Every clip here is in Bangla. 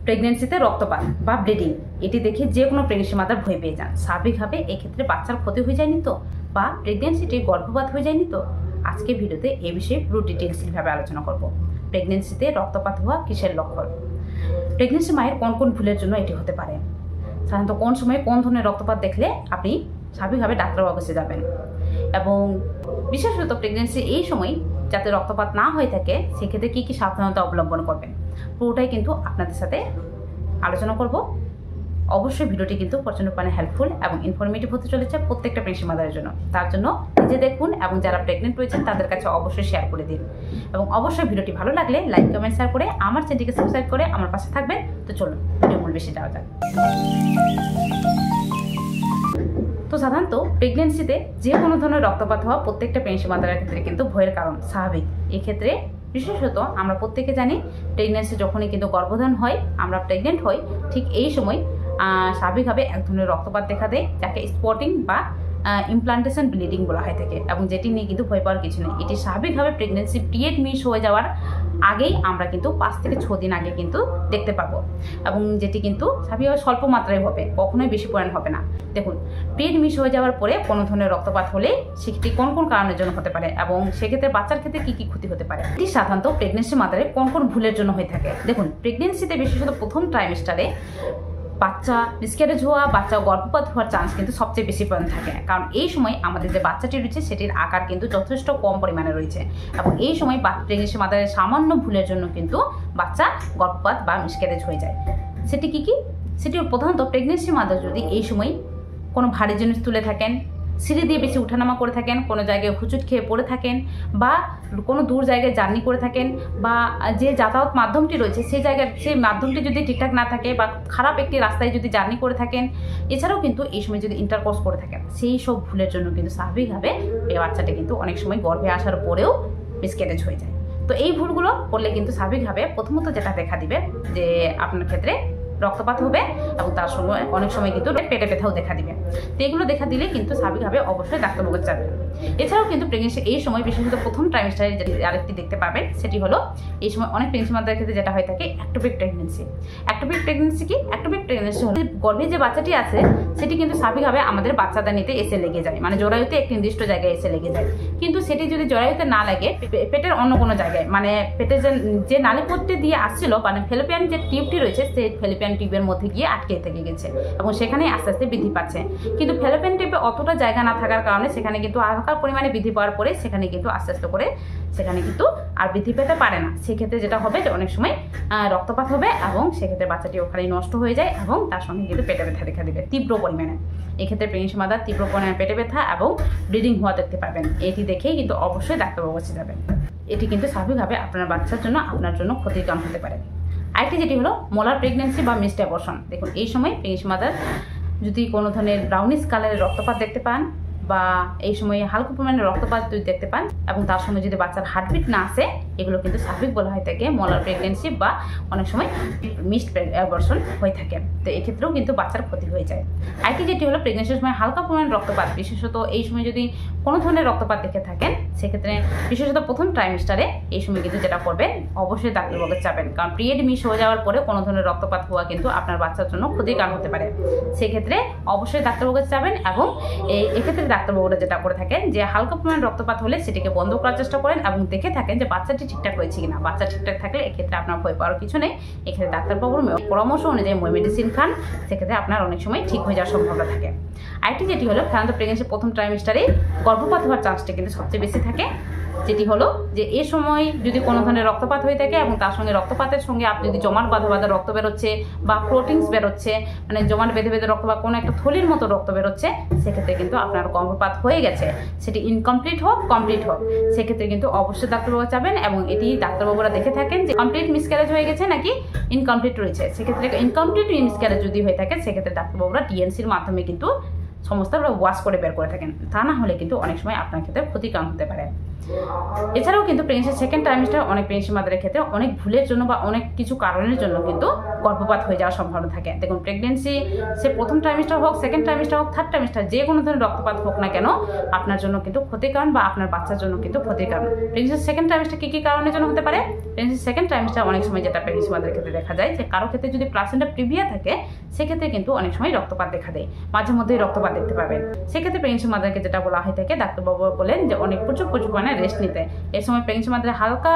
প্রেগনেন্সিতে রক্তপাত বা ব্লিডিং এটি দেখে যে কোনো প্রেগনেন্সি মাতার ভয় পেয়ে যান। স্বাভাবিকভাবে এক্ষেত্রে বাচ্চার ক্ষতি হয়ে যায়নি তো, বা প্রেগনেন্সিটি গর্ভপাত হয়ে যায়নি তো? আজকে ভিডিওতে এ বিষয়ে পুরো ডিটেলসভাবে আলোচনা করব। প্রেগনেন্সিতে রক্তপাত হওয়া কিসের লক্ষণ, প্রেগনেন্সি মায়ের কোন কোন ভুলের জন্য এটি হতে পারে, সাধারণত কোন সময় কোন ধরনের রক্তপাত দেখলে আপনি স্বাভাবিকভাবে ডাক্তারবাবুর কাছে যাবেন, এবং বিশেষত প্রেগনেন্সি এই সময় যাতে রক্তপাত না হয়ে থাকে সেক্ষেত্রে কী কী সাবধানতা অবলম্বন করবেন, পুরোটাই কিন্তু আপনাদের সাথে আলোচনা করব। অবশ্যই ভিডিওটি কিন্তু প্রচণ্ড হেল্পফুল এবং ইনফরমেটিভ হতে চলেছে প্রত্যেকটা প্রেগনেন্সি মাদারের জন্য। তার জন্য নিজে দেখুন এবং যারা প্রেগনেন্ট রয়েছেন তাদের কাছে অবশ্যই শেয়ার করে দিন, এবং অবশ্যই ভিডিওটি ভালো লাগলে লাইক কমেন্ট শেয়ার করে আমার চ্যানেলটিকে সাবস্ক্রাইব করে আমার পাশে থাকবেন। তো চলুন ভিডিও মূল বেশি যাওয়া যাক। তো সাধারণত প্রেগনেন্সিতে যে কোনো ধরনের রক্তপাত হওয়া প্রত্যেকটা প্রেগনেন্সি মাদারের ক্ষেত্রে কিন্তু ভয়ের কারণ, স্বাভাবিক। এক্ষেত্রে বিশেষত আমরা প্রত্যেকে জানি প্রেগনেন্সি যখনই কিন্তু গর্ভধারণ হয়, আমরা প্রেগনেন্ট হই, ঠিক এই সময় স্বাভাবিকভাবে এক ধরনের রক্তপাত দেখা দেয়, যাকে স্পটিং বা ইমপ্লান্টেশন ব্লিডিং বলা হয় থাকে, এবং যেটি নিয়ে কিন্তু ভয় পাওয়ার কিছু নেই। এটি স্বাভাবিকভাবে প্রেগনেন্সি পিরিয়ড মিস হয়ে যাওয়ার আগেই আমরা কিন্তু 5 থেকে 6 দিন আগে কিন্তু দেখতে পাবো, এবং যেটি কিন্তু স্বাভাবিকভাবে স্বল্প মাত্রায় হবে, কখনোই বেশি পরিমাণ হবে না। দেখুন, পিরিয়ড মিস হয়ে যাওয়ার পরে কোনো ধরনের রক্তপাত হলে সেটি কোন কোন কারণের জন্য হতে পারে, এবং সেক্ষেত্রে বাচ্চার ক্ষেত্রে কী কী ক্ষতি হতে পারে। এটি সাধারণত প্রেগনেন্সি মাতারে কোন কোন ভুলের জন্য হয়ে থাকে। দেখুন, প্রেগনেন্সিতে বিশেষত প্রথম ট্রাইমেস্টারে বাচ্চা মিসক্যারেজ হওয়া, বাচ্চা গর্ভপাত হওয়ার চান্স কিন্তু সবচেয়ে বেশি পরিমাণ থাকে, কারণ এই সময় আমাদের যে বাচ্চাটি রয়েছে সেটির আকার কিন্তু যথেষ্ট কম পরিমাণে রয়েছে, এবং এই সময় প্রেগনেন্সি মাতারের সামান্য ভুলের জন্য কিন্তু বাচ্চা গর্ভপাত বা মিসক্যারেজ হয়ে যায়। সেটি কি কি? সেটি প্রধানত প্রেগনেন্সি মাদার যদি এই সময় কোনো ভারী জিনিস তুলে থাকেন, সিঁড়ি দিয়ে বেশি উঠানামা করে থাকেন, কোনো জায়গায় হুচুট খেয়ে পড়ে থাকেন, বা কোনো দূর জায়গায় জার্নি করে থাকেন, বা যে যাতায়াত মাধ্যমটি রয়েছে সেই মাধ্যমটি যদি ঠিকঠাক না থাকে, বা খারাপ একটি রাস্তায় যদি জার্নি করে থাকেন, এছাড়াও কিন্তু এই সময় যদি ইন্টারকোর্স করে থাকেন, সেই সব ভুলের জন্য কিন্তু স্বাভাবিকভাবে এই বাচ্চাটা কিন্তু অনেক সময় গর্ভে আসার পরেও মিসক্যারেজ হয়ে যায়। তো এই ভুলগুলো করলে কিন্তু স্বাভাবিকভাবে প্রথমত যেটা দেখা দিবে যে আপনার ক্ষেত্রে রক্তপাত হবে, এবং তার সঙ্গে অনেক সময় কিন্তু পেটে ব্যথাও দেখা দিবে। তো এগুলো দেখা দিলে কিন্তু স্বাভাবিকভাবে অবশ্যই ডাক্তারবাবুর কাছে যাবেন। এছাড়াও কিন্তু প্রেগনেন্সি এই সময় বিশেষত প্রথম ট্রাইমেস্টারে আরেকটি দেখতে পাবেন, সেটি হলো এই সময় অনেক প্রেগনেন্সি মাতার ক্ষেত্রে যেটা হয়ে থাকে অ্যাক্টোপিক প্রেগনেন্সি। অ্যাক্টোপিক প্রেগনেন্সি কি? অ্যাক্টোপিক প্রেগনেন্সি হলো গর্ভে যে বাচ্চাটি আছে সেটি কিন্তু স্বাভাবিকভাবে আমাদের বাচ্চাদের নিতে এসে লেগে যায়, মানে জরায়ুতে একটি নির্দিষ্ট জায়গায় এসে লেগে যায়। কিন্তু সেটি যদি জরায়ুতে না লাগে, পেটের অন্য কোনো জায়গায়, মানে পেটের যে নালীপথটি দিয়ে আসছিল, মানে ফেলোপিয়ান যে টিউবটি রয়েছে সেই ফেলোপিয়ান টিউবের মধ্যে গিয়ে আটকে থেকে গেছে, এবং সেখানেই আস্তে আস্তে বৃদ্ধি পাচ্ছে। কিন্তু ফেলোপিয়ান টিউবে অতটা জায়গা না থাকার কারণে সেখানে কিন্তু হালকা পরিমাণে বৃদ্ধি পাওয়ার পরে সেখানে কিন্তু আস্তে আস্তে করে সেখানে কিন্তু আর বৃদ্ধি পেতে পারে না। সেক্ষেত্রে যেটা হবে যে অনেক সময় রক্তপাত হবে, এবং সেক্ষেত্রে বাচ্চাটি ওখানেই নষ্ট হয়ে যায়, এবং তার সঙ্গে কিন্তু পেটে ব্যথা দেখা দেবে তীব্র পরিমাণে। এক্ষেত্রে প্রেগনেন্সি মাদার তীব্র পরিমাণে পেটে ব্যথা এবং ব্লিডিং হওয়া দেখতে পাবেন। এটি দেখেই কিন্তু অবশ্যই ডাক্তারবাবুর কাছে যাবেন। এটি কিন্তু স্বাভাবিকভাবে আপনার বাচ্চার জন্য আপনার জন্য ক্ষতির কারণ হতে পারে। আরেকটি যেটি হলো মোলার প্রেগনেন্সি বা মিসড অ্যাবর্শন। দেখুন, এই সময় প্রেগনেন্সি মাদার যদি কোনো ধরনের ব্রাউনিশ কালারের রক্তপাত দেখতে পান, বা এই সময় হালকা পরিমাণে রক্তপাত যদি দেখতে পান, এবং তার সঙ্গে যদি বাচ্চার হার্টবিট না আসে, এগুলো কিন্তু স্বাভাবিক বলা হয়ে থাকে মোলার প্রেগনেন্সি, বা অনেক সময় মিসড অ্যাবর্শন হয়ে থাকে। তো এক্ষেত্রেও কিন্তু বাচ্চার ক্ষতি হয়ে যায়। আরেকটি যেটি হলো প্রেগনেন্সির সময় হালকা পরিমাণে রক্তপাত, বিশেষত এই সময় যদি কোনো ধরনের রক্তপাত দেখে থাকেন, সেক্ষেত্রে বিশেষত প্রথম ট্রাইমেস্টারে এই সময় কিন্তু যেটা করবেন অবশ্যই ডাক্তারবাবুর কাছে যাবেন, কারণ পিরিয়ড মিস হয়ে যাওয়ার পরে কোনো ধরনের রক্তপাত হওয়া কিন্তু আপনার বাচ্চার জন্য ক্ষতির কারণ হতে পারে। সেক্ষেত্রে অবশ্যই ডাক্তারবাবুর কাছে যাবেন, এবং এক্ষেত্রে ডাক্তারবাবুরা যেটা করে থাকেন যে হালকা পরিমাণ রক্তপাত হলে সেটিকে বন্ধ করার চেষ্টা করেন, এবং দেখে থাকেন যে বাচ্চাটি ঠিকঠাক রয়েছে কিনা। বাচ্চা ঠিকঠাক থাকলে এক্ষেত্রে আপনার ভয় পাওয়ার কিছু নেই। এক্ষেত্রে ডাক্তারবাবুর পরামর্শ অনুযায়ী মেডিসিন খান, সেক্ষেত্রে আপনার অনেক সময় ঠিক হয়ে যাওয়ার সম্ভাবনা থাকে। আরেকটি যেটি হলো সাধারণত প্রেগনেন্সি প্রথম ট্রাইমেস্টারে গর্ভপাত হওয়ার চান্সটা কিন্তু সবচেয়ে বেশি থাকে, যেটি হলো যে এই সময় যদি কোনো ধরনের রক্তপাত হয়ে থাকে, এবং তার সঙ্গে রক্তপাতের সঙ্গে আপনি যদি জমাট বাঁধা বাঁধা রক্ত বেরোচ্ছে, বা প্রোটিনস বেরোচ্ছে, মানে জমাট বেঁধে বেঁধে রক্ত, বা কোনো একটা থলির মতো রক্ত বেরোচ্ছে, সেক্ষেত্রে কিন্তু আপনার গর্ভপাত হয়ে গেছে। সেটি ইনকমপ্লিট হোক কমপ্লিট হোক, সেক্ষেত্রে কিন্তু অবশ্যই ডাক্তারবাবু যাবেন, এবং এটি ডাক্তারবাবুরা দেখে থাকেন যে কমপ্লিট মিসক্যারেজ হয়ে গেছে নাকি ইনকমপ্লিট রয়েছে। সেক্ষেত্রে ইনকমপ্লিট মিসক্যারেজ যদি হয়ে থাকে, সেক্ষেত্রে ডাক্তারবাবুরা ডিএনসির মাধ্যমে কিন্তু সমস্ত ওয়াশ করে বের করে থাকেন। তা না হলে কিন্তু অনেক সময় আপনার ক্ষেত্রে ক্ষতির কারণ হতে পারে। এছাড়াও কিন্তু প্রেগনেন্সির সেকেন্ড ট্রাইমেস্টার অনেক প্রেগনেন্সি মাদারের ক্ষেত্রে অনেক ভুলের জন্য বা অনেক কিছু কারণের জন্য কিন্তু গর্ভপাত হয়ে যাওয়ার সম্ভাবনা থাকে। দেখুন, প্রেগনেন্সি সে প্রথম ট্রাইমেস্টার হোক, সেকেন্ড ট্রাইমেস্টার হোক, থার্ড ট্রাইমেস্টার, যে কোনো ধরনের রক্তপাত হোক না কেন আপনার জন্য কিন্তু ক্ষতির কারণ বা আপনার বাচ্চার জন্য কিন্তু ক্ষতির কারণ। প্রেগনেন্সির সেকেন্ড ট্রাইমেস্টার কী কী কারণের জন্য হতে পারে? প্রেগনেন্সির সেকেন্ড ট্রাইমেস্টার অনেক সময় যেটা প্রেগনেন্সি মাদারের ক্ষেত্রে দেখা যায় যে কারো ক্ষেত্রে যদি প্লাসেন্টা প্রিভিয়া থাকে সেক্ষেত্রে কিন্তু অনেক সময় রক্তপাত দেখা দেয়, মাঝে মধ্যেই রক্তপাত দেখতে পাবেন। সেক্ষেত্রে প্রেগনেন্সি মাদারকে যেটা বলা হয়ে থাকে, ডাক্তারবাবু বলেন যে অনেক প্রচুর পরিমাণে রেস্ট নিতে। এই সময় প্রেগনেন্সি মাদারে হালকা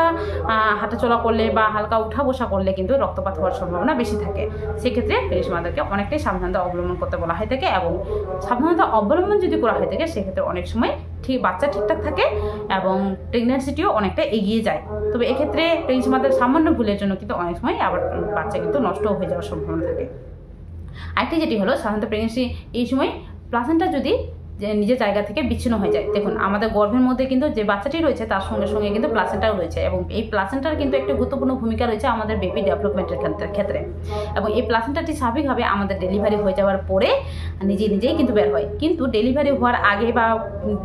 হাঁটাচলা করলে বা হালকা উঠা বসা করলে কিন্তু রক্তপাত হওয়ার সম্ভাবনা বেশি থাকে। সেক্ষেত্রে প্রেগনেন্সি মাদারকে অনেকটাই সাবধানতা অবলম্বন করতে বলা হয়ে থাকে, এবং সাবধানতা অবলম্বন যদি করা হয়ে থাকে সেক্ষেত্রে অনেক সময় বাচ্চা ঠিকঠাক থাকে এবং প্রেগনেন্সিটিও অনেকটা এগিয়ে যায়। তবে এক্ষেত্রে প্রেগনেন্সি মাদার সামান্য ভুলের জন্য কিন্তু অনেক সময় আবার বাচ্চা কিন্তু নষ্ট হয়ে যাওয়ার সম্ভাবনা থাকে। আরেকটি যেটি হলো, সাধারণত প্রেগনেন্সি এই সময় প্লাসেন্টা যদি নিজের জায়গা থেকে বিচ্ছিন্ন হয়ে যায়। দেখুন, আমাদের গর্ভের মধ্যে কিন্তু যে বাচ্চাটি রয়েছে তার সঙ্গে সঙ্গে কিন্তু প্লাসেন্টাও রয়েছে, এবং এই প্লাসেন্টার কিন্তু একটা গুরুত্বপূর্ণ ভূমিকা রয়েছে আমাদের বেবি ডেভেলপমেন্টের ক্ষেত্রে। এবং এই প্লাসেন্টাটি স্বাভাবিকভাবে আমাদের ডেলিভারি হয়ে যাওয়ার পরে নিজেই কিন্তু বের হয়। কিন্তু ডেলিভারি হওয়ার আগে বা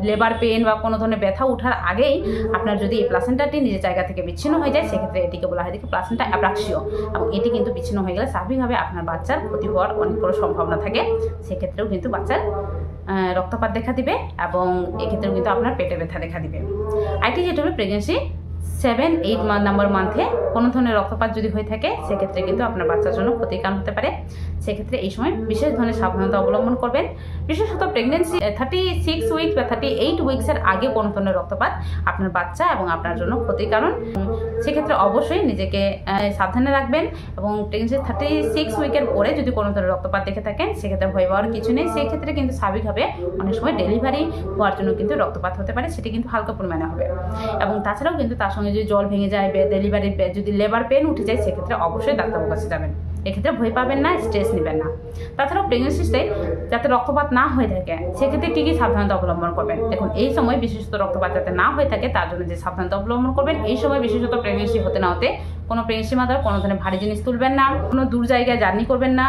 লেবার পেন বা কোনো ধরনের ব্যথা ওঠার আগেই আপনার যদি এই প্লাসেন্টাটি নিজের জায়গা থেকে বিচ্ছিন্ন হয়ে যায় সেক্ষেত্রে এটিকে বলা হয় দেখি প্লাসেন্টা অ্যাব্রাক্সিও, এবং এটি কিন্তু বিচ্ছিন্ন হয়ে গেলে স্বাভাবিকভাবে আপনার বাচ্চার ক্ষতি হওয়ার অনেক বড় সম্ভাবনা থাকে। সেক্ষেত্রেও কিন্তু বাচ্চার রক্তপাত দেখা দিবে এবং এক্ষেত্রেও কিন্তু আপনার পেটে ব্যথা দেখা দিবে। আইটি যেটা হলো প্রেগনেন্সি 7-8 নাম্বার মান্থে কোনো ধরনের রক্তপাত যদি হয়ে থাকে সেক্ষেত্রে কিন্তু আপনার বাচ্চার জন্য ক্ষতির কারণ হতে পারে। সেক্ষেত্রে এই সময় বিশেষ ধরনের সাবধানতা অবলম্বন করবেন। বিশেষত প্রেগনেন্সি 36 উইকস বা 38 উইকসের আগে কোনো ধরনের রক্তপাত আপনার বাচ্চা এবং আপনার জন্য ক্ষতির কারণ। সেক্ষেত্রে অবশ্যই নিজেকে সাবধানে রাখবেন, এবং প্রেগনেন্সি 36 উইকের পরে যদি কোনো ধরনের রক্তপাত দেখে থাকেন সেক্ষেত্রে ভয় পাওয়ার কিছু নেই। সেক্ষেত্রে কিন্তু স্বাভাবিকভাবে অনেক সময় ডেলিভারি হওয়ার জন্য কিন্তু রক্তপাত হতে পারে, সেটি কিন্তু হালকা পরিমাণে হবে। এবং তাছাড়াও কিন্তু তার সঙ্গে যদি জল ভেঙে যায়, ডেলিভারি যদি লেবার পেন উঠে যায় সেক্ষেত্রে অবশ্যই ডাক্তারবাবুর কাছে যাবেন। এক্ষেত্রে ভয় পাবেন না, স্ট্রেস নেবেন না। তাছাড়াও প্রেগনেন্সিতে যাতে রক্তপাত না হয়ে থাকে সেক্ষেত্রে কী কী সাবধানতা অবলম্বন করবেন? দেখুন, এই সময় বিশেষত রক্তপাত যাতে না হয়ে থাকে তার জন্য যে সাবধানতা অবলম্বন করবেন, এই সময় বিশেষত প্রেগনেন্সি হতে না হতে কোনো প্রেগনেন্সি মাদার কোনো ধরনের ভারী জিনিস তুলবেন না, কোনো দূর জায়গায় জার্নি করবেন না,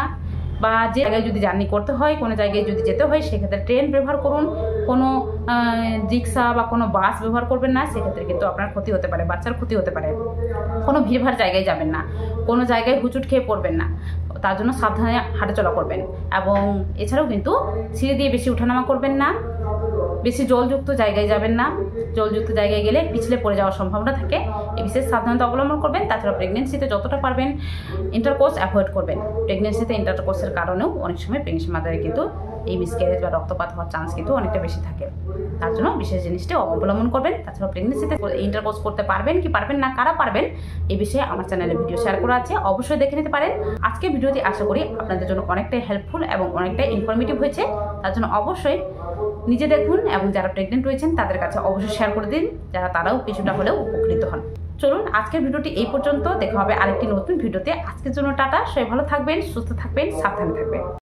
বা যে জায়গায় যদি জার্নি করতে হয়, কোনো জায়গায় যদি যেতে হয় সেক্ষেত্রে ট্রেন ব্যবহার করুন, কোনো রিক্সা বা কোনো বাস ব্যবহার করবেন না, সেক্ষেত্রে কিন্তু আপনার ক্ষতি হতে পারে, বাচ্চার ক্ষতি হতে পারে। কোনো ভিড়ভাড় জায়গায় যাবেন না, কোনো জায়গায় হুচুট খেয়ে পড়বেন না, তার জন্য সাবধানে হাঁটাচলা করবেন। এবং এছাড়াও কিন্তু সিঁড়ি দিয়ে বেশি উঠানামা করবেন না, বেশি জলযুক্ত জায়গায় যাবেন না, জলযুক্ত জায়গায় গেলে পিছলে পড়ে যাওয়ার সম্ভাবনা থাকে। এই বিশেষ সাবধানতা অবলম্বন করবেন। তাছাড়া প্রেগনেন্সিতে যতটা পারবেন ইন্টারকোর্স অ্যাভয়েড করবেন। প্রেগনেন্সিতে ইন্টারকোর্সের কারণেও অনেক সময় প্রেগনেন্সি মাদারে কিন্তু এই মিসক্যারেজ বা রক্তপাত হওয়ার চান্স কিন্তু অনেকটা বেশি থাকে, তার জন্য বিশেষ জিনিসটি অবলম্বন করবেন। তাছাড়া প্রেগনেন্সিতে ইন্টারকোর্স করতে পারবেন কি পারবেন না, কারা পারবেন এই বিষয়ে আমার চ্যানেলে ভিডিও শেয়ার করা আছে, অবশ্যই দেখে নিতে পারেন। আজকে ভিডিওটি আশা করি আপনাদের জন্য অনেকটাই হেল্পফুল এবং অনেকটাই ইনফরমেটিভ হয়েছে। তার জন্য অবশ্যই নিজে দেখুন এবং যারা প্রেগনেন্ট রয়েছেন তাদের কাছে অবশ্যই শেয়ার করে দিন, যারা তারাও কিছুটা হলেও উপকৃত হন। চলুন আজকের ভিডিওটি এই পর্যন্ত, দেখা হবে আরেকটি নতুন ভিডিওতে। আজকের জন্য টাটা, সবাই ভালো থাকবেন, সুস্থ থাকবেন, সাবধানে থাকবেন।